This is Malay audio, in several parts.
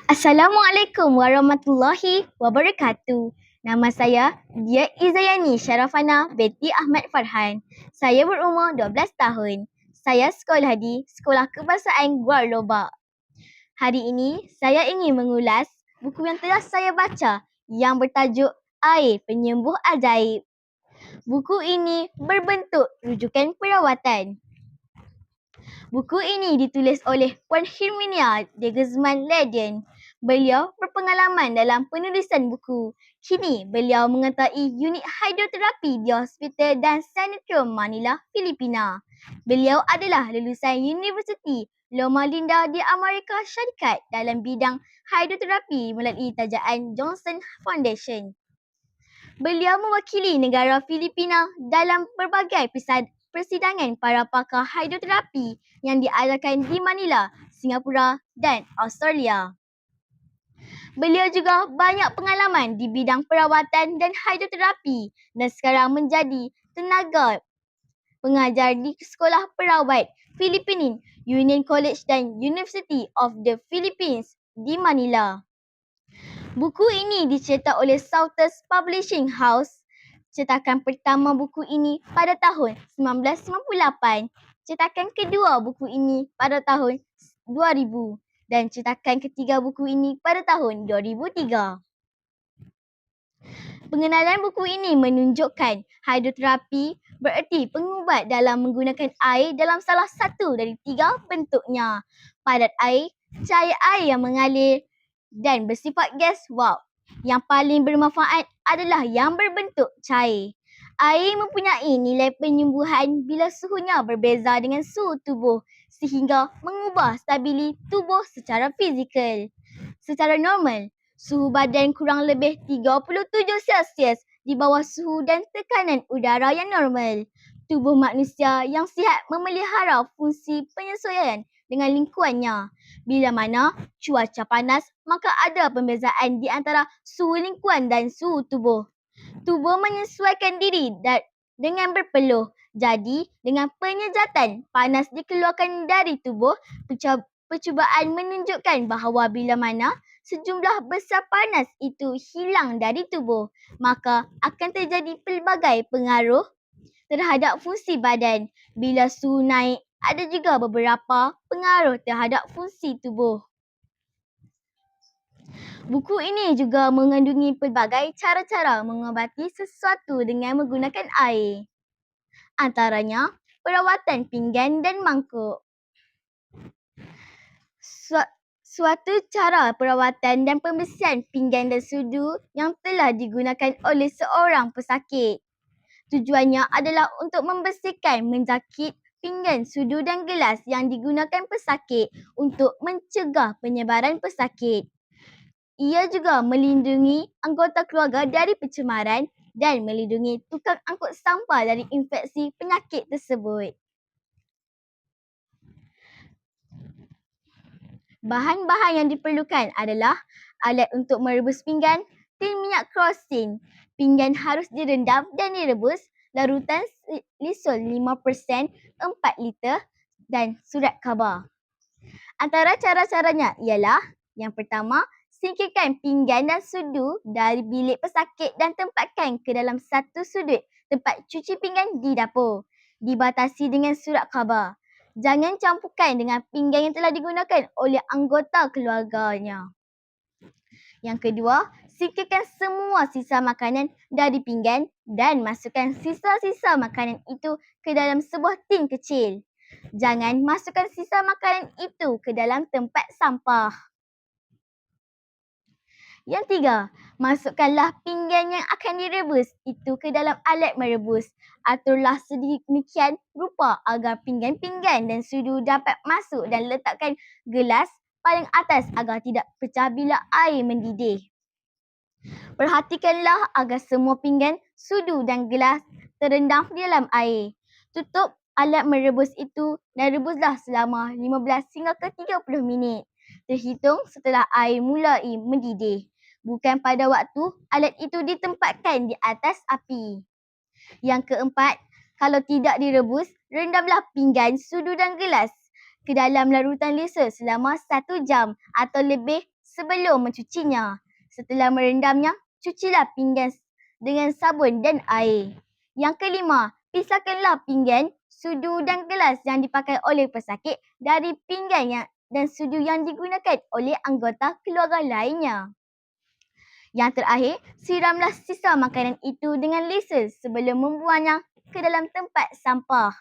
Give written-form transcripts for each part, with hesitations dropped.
Assalamualaikum warahmatullahi wabarakatuh. Nama saya Dia Izayani Syarafana binti Ahmad Farhan. Saya berumur 12 tahun. Saya sekolah di Sekolah Kebahasaan Guar Lobak. Hari ini saya ingin mengulas buku yang telah saya baca yang bertajuk Air Penyembuh Ajaib. Buku ini berbentuk rujukan perawatan. Buku ini ditulis oleh Puan Herminia de Guzman Leden. Beliau berpengalaman dalam penulisan buku. Kini beliau mengetuai unit hidroterapi di Hospital dan Sanatorium Manila, Filipina. Beliau adalah lulusan Universiti Loma Linda di Amerika Syarikat dalam bidang hidroterapi melalui tajaan Johnson Foundation. Beliau mewakili negara Filipina dalam berbagai persidangan para pakar hidroterapi yang diadakan di Manila, Singapura dan Australia. Beliau juga banyak pengalaman di bidang perawatan dan hidroterapi dan sekarang menjadi tenaga pengajar di Sekolah Perawat Filipinin, Union College dan University of the Philippines di Manila. Buku ini dicetak oleh Southers Publishing House. Cetakan pertama buku ini pada tahun 1998. Cetakan kedua buku ini pada tahun 2000 dan cetakan ketiga buku ini pada tahun 2003. Pengenalan buku ini menunjukkan hidroterapi bererti pengubat dalam menggunakan air dalam salah satu dari 3 bentuknya. Padat air, cair air yang mengalir dan bersifat gas wap. Yang paling bermanfaat adalah yang berbentuk cair. Air mempunyai nilai penyembuhan bila suhunya berbeza dengan suhu tubuh sehingga mengubah stabilitas tubuh secara fizikal. Secara normal, suhu badan kurang lebih 37 Celsius di bawah suhu dan tekanan udara yang normal. Tubuh manusia yang sihat memelihara fungsi penyesuaian dengan lingkungannya. Bila mana cuaca panas, maka ada pembezaan di antara suhu lingkungan dan suhu tubuh. Tubuh menyesuaikan diri dengan berpeluh. Jadi, dengan penyejatan panas dikeluarkan dari tubuh, percubaan menunjukkan bahawa bila mana sejumlah besar panas itu hilang dari tubuh, maka akan terjadi pelbagai pengaruh terhadap fungsi badan. Bila suhu naik, ada juga beberapa pengaruh terhadap fungsi tubuh. Buku ini juga mengandungi pelbagai cara-cara mengobati sesuatu dengan menggunakan air. Antaranya, perawatan pinggan dan mangkuk. Suatu cara perawatan dan pembersihan pinggan dan sudu yang telah digunakan oleh seorang pesakit. Tujuannya adalah untuk membersihkan, menjakit pinggan, sudu dan gelas yang digunakan pesakit untuk mencegah penyebaran pesakit. Ia juga melindungi anggota keluarga dari pencemaran dan melindungi tukang angkut sampah dari infeksi penyakit tersebut. Bahan-bahan yang diperlukan adalah alat untuk merebus pinggan, tin minyak kerosin. Pinggan harus direndam dan direbus, larutan lisul 5%, 4 liter dan surat khabar. Antara cara-caranya ialah yang pertama, singkirkan pinggan dan sudu dari bilik pesakit dan tempatkan ke dalam satu sudut tempat cuci pinggan di dapur. Dibatasi dengan surat khabar. Jangan campurkan dengan pinggan yang telah digunakan oleh anggota keluarganya. Yang kedua, singkirkan semua sisa makanan dari pinggan dan masukkan sisa-sisa makanan itu ke dalam sebuah tin kecil. Jangan masukkan sisa makanan itu ke dalam tempat sampah. Yang tiga, masukkanlah pinggan yang akan direbus itu ke dalam alat merebus. Aturlah sedemikian rupa agar pinggan-pinggan dan sudu dapat masuk dan letakkan gelas paling atas agar tidak pecah bila air mendidih. Perhatikanlah agar semua pinggan, sudu dan gelas terendam di dalam air. Tutup alat merebus itu dan rebuslah selama 15 hingga ke 30 minit. Terhitung setelah air mulai mendidih. Bukan pada waktu alat itu ditempatkan di atas api. Yang keempat, kalau tidak direbus, rendamlah pinggan, sudu dan gelas ke dalam larutan lisul selama 1 jam atau lebih sebelum mencucinya. Setelah merendamnya, cucilah pinggan dengan sabun dan air. Yang kelima, pisahkanlah pinggan, sudu dan gelas yang dipakai oleh pesakit dari pinggan dan sudu yang digunakan oleh anggota keluarga lainnya. Yang terakhir, siramlah sisa makanan itu dengan lisa sebelum membuangnya ke dalam tempat sampah.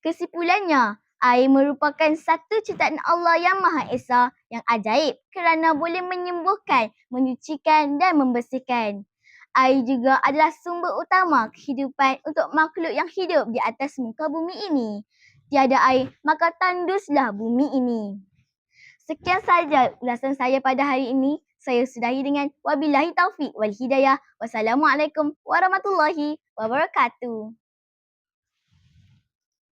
Kesimpulannya, air merupakan satu ciptaan Allah yang Maha Esa yang ajaib kerana boleh menyembuhkan, menyucikan dan membersihkan. Air juga adalah sumber utama kehidupan untuk makhluk yang hidup di atas muka bumi ini. Tiada air, maka tanduslah bumi ini. Sekian sahaja ulasan saya pada hari ini. Saya sudahi dengan wabillahi taufiq wal hidayah. Wassalamualaikum warahmatullahi wabarakatuh.